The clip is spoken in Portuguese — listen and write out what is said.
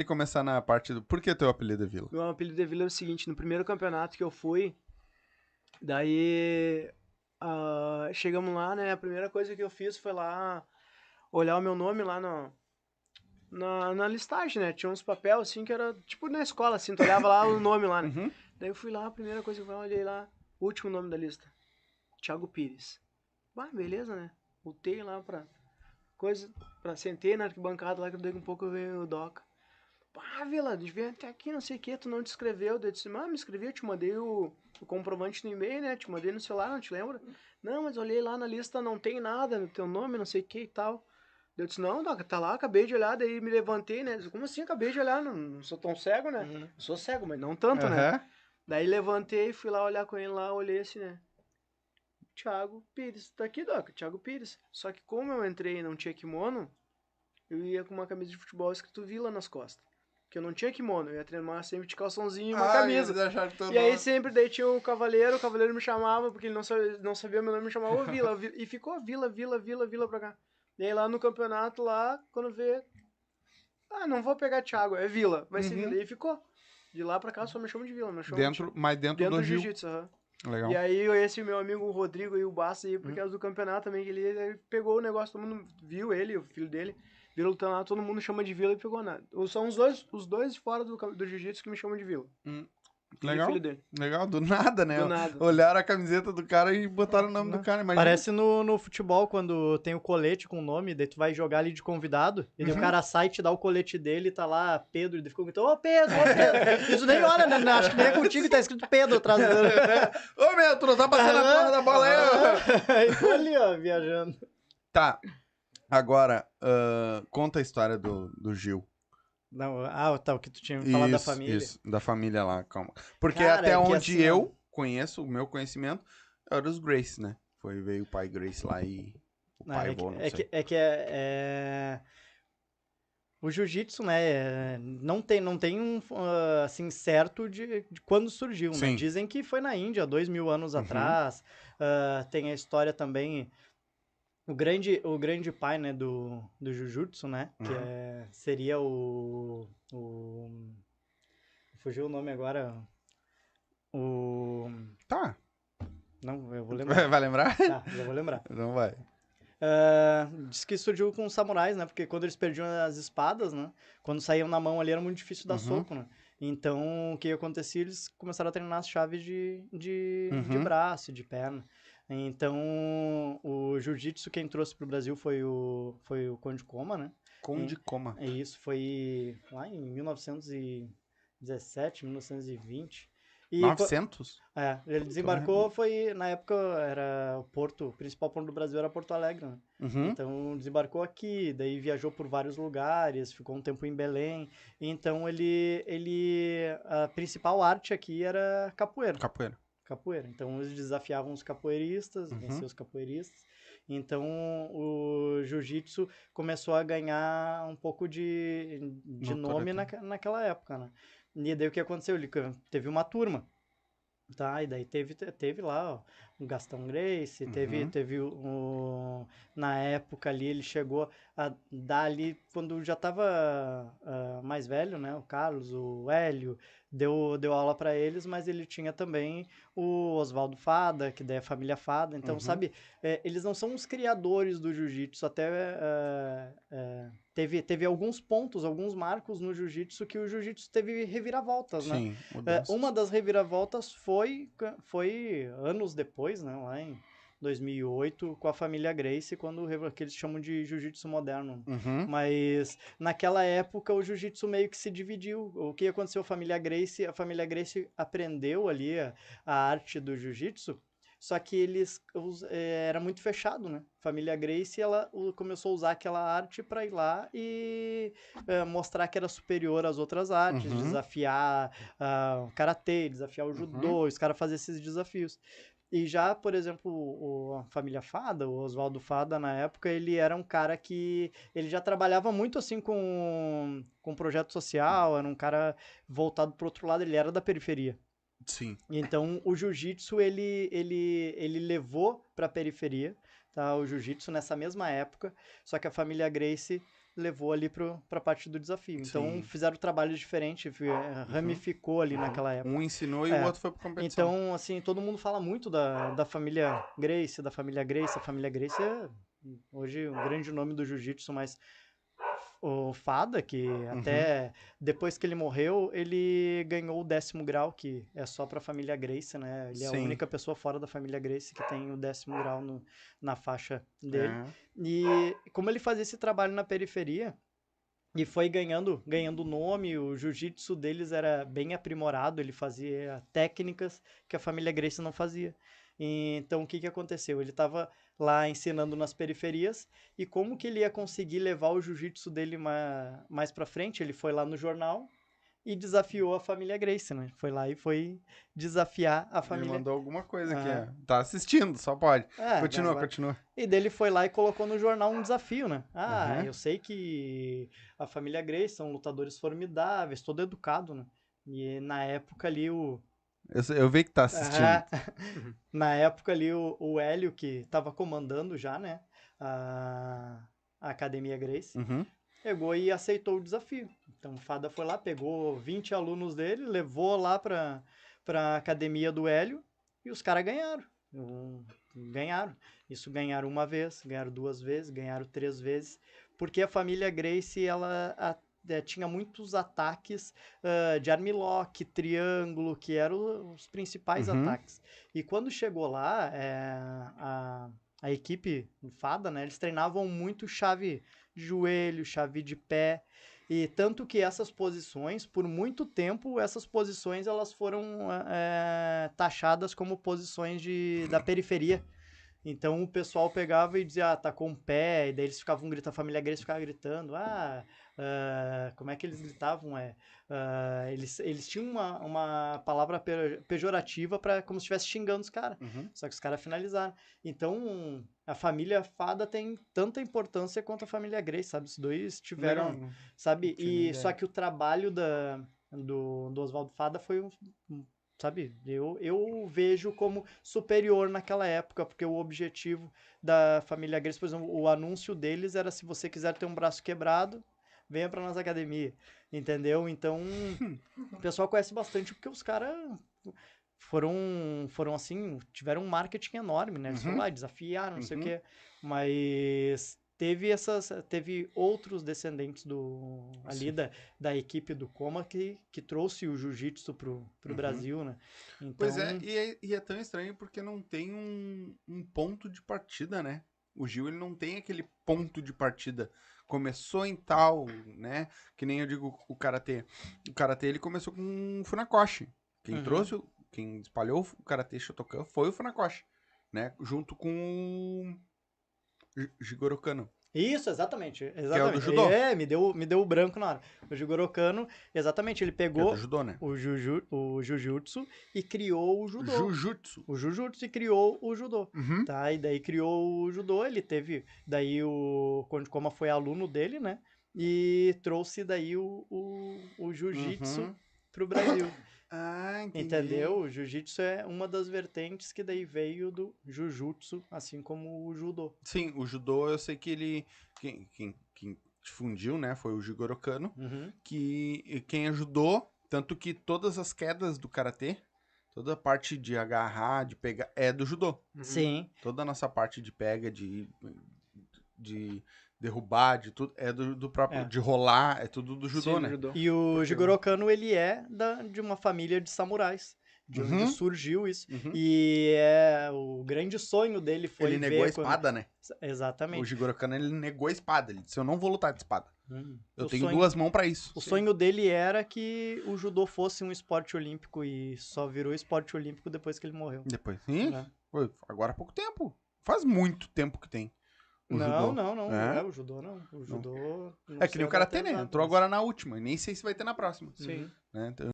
E começar na parte do... Por que teu apelido é Vila? Meu apelido é Vila é o seguinte, no primeiro campeonato que eu fui, daí chegamos lá, né? A primeira coisa que eu fiz foi lá olhar o meu nome lá na listagem, né? Tinha uns papel assim que era tipo na escola, assim, tu olhava lá o nome lá, né? Uhum. Daí eu fui lá, a primeira coisa que eu olhei lá, o último nome da lista, Thiago Pires. Ah, beleza, né? Voltei lá sentei na arquibancada lá que eu dei um pouco eu veio o Doca. Ah, Vila, devia até aqui, não sei o que, tu não te escreveu. Eu disse, me escrevi, eu te mandei o comprovante no e-mail, né? Te mandei no celular, não te lembra? Não, mas olhei lá na lista, não tem nada no teu nome, não sei o que e tal. Eu disse, não, Doca, tá lá, acabei de olhar, daí me levantei, né? Disse, como assim, acabei de olhar? Não sou tão cego, né? Uhum. Eu sou cego, mas não tanto, né? Aham. Daí levantei, fui lá olhar com ele lá, olhei assim, né? Thiago Pires, tá aqui, Doca, Thiago Pires. Só que como eu entrei e não tinha kimono, eu ia com uma camisa de futebol escrito Vila nas costas. Porque eu não tinha kimono, eu ia treinar sempre de calçãozinho e uma camisa. Eles acharam que teu E aí nome... sempre daí tinha o cavaleiro me chamava, porque ele não sabia meu nome, me chamava Vila. E ficou Vila pra cá. E aí lá no campeonato, lá, quando vê, não vou pegar Thiago, é Vila, vai ser Vila. Uhum. E aí ficou. De lá pra cá só me chamam de Vila, me chamam Mas dentro dentro do do Rio. jiu-jitsu, aham. Legal. E aí esse meu amigo o Rodrigo e o Bassa aí, por causa do campeonato também, que ele pegou o negócio, todo mundo viu ele, o filho dele, Vila lutando lá, todo mundo chama de Vila e pegou nada. São os dois fora do jiu-jitsu que me chamam de Vila. Ele e o Legal. filho dele. Legal, do nada, né? Do nada. Olharam a camiseta do cara e botaram o nome do Não. cara, imagina. Parece no futebol, quando tem o colete com o nome, daí tu vai jogar ali de convidado, e daí o cara sai e te dá o colete dele e tá lá Pedro, e daí ficou gritando, ô Pedro! Isso nem olha, né? Acho que nem é contigo, tá escrito Pedro atrás dele. Ô meu, tu não tá passando a porra da bola aí. Aí tô ali, ó, viajando. Tá, agora, conta a história do Gil. Não, tá, o que tu tinha me falado da família. Isso, da família lá, calma. Porque Cara, até é que onde assim, eu conheço, o meu conhecimento, era os Grace, né? Veio o pai Grace lá e o pai vô, não sei. O jiu-jitsu, né, não tem um, assim, certo de quando surgiu, né? Sim. Dizem que foi na Índia, 2000 anos atrás. Tem a história também, o grande pai, né, do jiu-jitsu, né, que seria fugiu o nome agora, Tá. não, eu vou lembrar. Vai lembrar? Tá, já vou lembrar. Não vai. Diz que surgiu com os samurais, né? Porque quando eles perdiam as espadas, né? Quando saíam na mão ali era muito difícil dar soco, né? Então, o que acontecia? Eles começaram a treinar as chaves de braço, de perna. Então, o jiu-jitsu quem trouxe pro Brasil foi o Conde Koma, né? Conde Koma. É isso, foi lá em 1917, 1920. 900? Ele desembarcou, na época, o principal porto do Brasil era Porto Alegre, né? Então, desembarcou aqui, daí viajou por vários lugares, ficou um tempo em Belém. Então, a principal arte aqui era capoeira. Capoeira. Então, eles desafiavam os capoeiristas, venciam os capoeiristas. Então, o jiu-jitsu começou a ganhar um pouco de nome naquela época, né? E daí o que aconteceu? Ele teve uma turma, tá? E daí teve lá, ó, o Gastão Gracie, teve na época ali, ele chegou a dar ali, quando já tava mais velho, né? O Carlos, o Hélio, deu aula para eles, mas ele tinha também o Oswaldo Fada, que daí é a família Fada. Então, sabe, eles não são os criadores do jiu-jitsu, até teve alguns pontos, alguns marcos no jiu-jitsu que o jiu-jitsu teve reviravoltas, né? Sim, mudanças. Uma das reviravoltas foi anos depois, né, lá em 2008, com a família Gracie, que eles chamam de jiu-jitsu moderno. Mas naquela época o jiu-jitsu meio que se dividiu. O que aconteceu? A família Gracie aprendeu ali a arte do jiu-jitsu, só que era muito fechado, né? A família Gracie, ela começou a usar aquela arte para ir lá e mostrar que era superior às outras artes, desafiar o karatê, desafiar o judô, os caras faziam esses desafios. E já, por exemplo, a família Fada, o Oswaldo Fada, na época, ele era um cara que ele já trabalhava muito assim com projeto social, era um cara voltado para o outro lado, ele era da periferia. Sim. Então, o jiu-jitsu, ele levou para a periferia, tá? O jiu-jitsu nessa mesma época, só que a família Gracie levou ali pra parte do desafio. Então, Sim. fizeram trabalhos diferentes, ramificou ali naquela época. Um ensinou e o outro foi pra competição. Então, assim, todo mundo fala muito da família Gracie, da família Gracie. A família Gracie é hoje um grande nome do jiu-jitsu, mas o Fada, que até depois que ele morreu, ele ganhou o 10º grau, que é só pra família Gracie, né? Ele é a única pessoa fora da família Gracie que tem o 10º grau na faixa dele. E como ele fazia esse trabalho na periferia, e foi ganhando nome, o jiu-jitsu deles era bem aprimorado, ele fazia técnicas que a família Gracie não fazia. Então, o que aconteceu? Ele estava lá ensinando nas periferias, e como que ele ia conseguir levar o jiu-jitsu dele mais pra frente? Ele foi lá no jornal e desafiou a família Gracie, né? Foi lá e foi desafiar a família. Ele mandou alguma coisa aqui, Tá assistindo, só pode. Continua. E dele foi lá e colocou no jornal um desafio, né? Eu sei que a família Gracie são lutadores formidáveis, todo educado, né? E na época ali Eu vi que tá assistindo. Na época ali o Hélio, que tava comandando já, né? A Academia Gracie. Pegou e aceitou o desafio. Então o Fada foi lá, pegou 20 alunos dele, levou lá pra academia do Hélio, e os caras ganharam. Isso ganharam uma vez, ganharam 2 vezes, ganharam 3 vezes, porque a família Gracie, ela tinha muitos ataques de armlock, triângulo, que eram os principais ataques. E quando chegou lá, a equipe Fada, né, eles treinavam muito chave de joelho, chave de pé, e tanto que essas posições, por muito tempo, elas foram taxadas como posições da periferia. Então o pessoal pegava e dizia, tá com o pé, e daí eles ficavam gritando, a família Gracie ficava gritando, como é que eles gritavam? Eles tinham uma palavra pejorativa como se estivesse xingando os caras, só que os caras finalizaram. Então a família Fada tem tanta importância quanto a família Gracie, sabe? Os dois tiveram, sabe? E só que o trabalho do Oswaldo Fada foi sabe, eu vejo como superior naquela época, porque o objetivo da família Gracie, por exemplo, o anúncio deles era: se você quiser ter um braço quebrado, venha pra nossa academia, entendeu? Então, o pessoal conhece bastante, porque os caras foram assim, tiveram um marketing enorme, né? Eles foram lá, desafiaram, não sei o quê, mas teve outros descendentes ali da equipe do Coma que trouxe o jiu-jitsu pro Brasil, né? Então... Pois é, e é tão estranho porque não tem um ponto de partida, né? O Gil, ele não tem aquele ponto de partida. Começou em tal, né? Que nem eu digo o Karatê. O Karatê, ele começou com o Funakoshi. Quem espalhou o Karatê Shotokan foi o Funakoshi, né? Junto com o Jigoro Kano. Isso, exatamente. Que é o do judô. Me deu o branco na hora. O Jigoro Kano, exatamente, ele pegou é do judô, né? o Jujutsu e criou o judô. O Jujutsu e criou o judô. Tá? E daí criou o judô, ele teve, daí como foi aluno dele, né? E trouxe daí o jiu-jitsu pro Brasil. Entendi. Entendeu? O jiu-jitsu é uma das vertentes que daí veio do jujutsu, assim como o judô. Sim, o judô eu sei que quem difundiu, né, foi o Jigoro Kano, que quem ajudou, tanto que todas as quedas do karatê, toda a parte de agarrar, de pegar, é do judô. Sim. Toda a nossa parte de pega, de derrubar, de tudo, é do próprio, de rolar, é tudo do judô, né? Judô. E o Jigoro Kano, ele é de uma família de samurais, de onde surgiu isso. E o grande sonho dele foi ele negou a espada, né? Exatamente. O Jigoro Kano, ele negou a espada, ele disse: eu não vou lutar de espada. Eu tenho 2 mãos pra isso. O sonho dele era que o judô fosse um esporte olímpico, e só virou esporte olímpico depois que ele morreu. Depois? Sim? Agora há pouco tempo. Faz muito tempo que tem. Não. O judô não. O judô... É que nem o karatê, né? Entrou agora na última. E nem sei se vai ter na próxima. Sim. Né?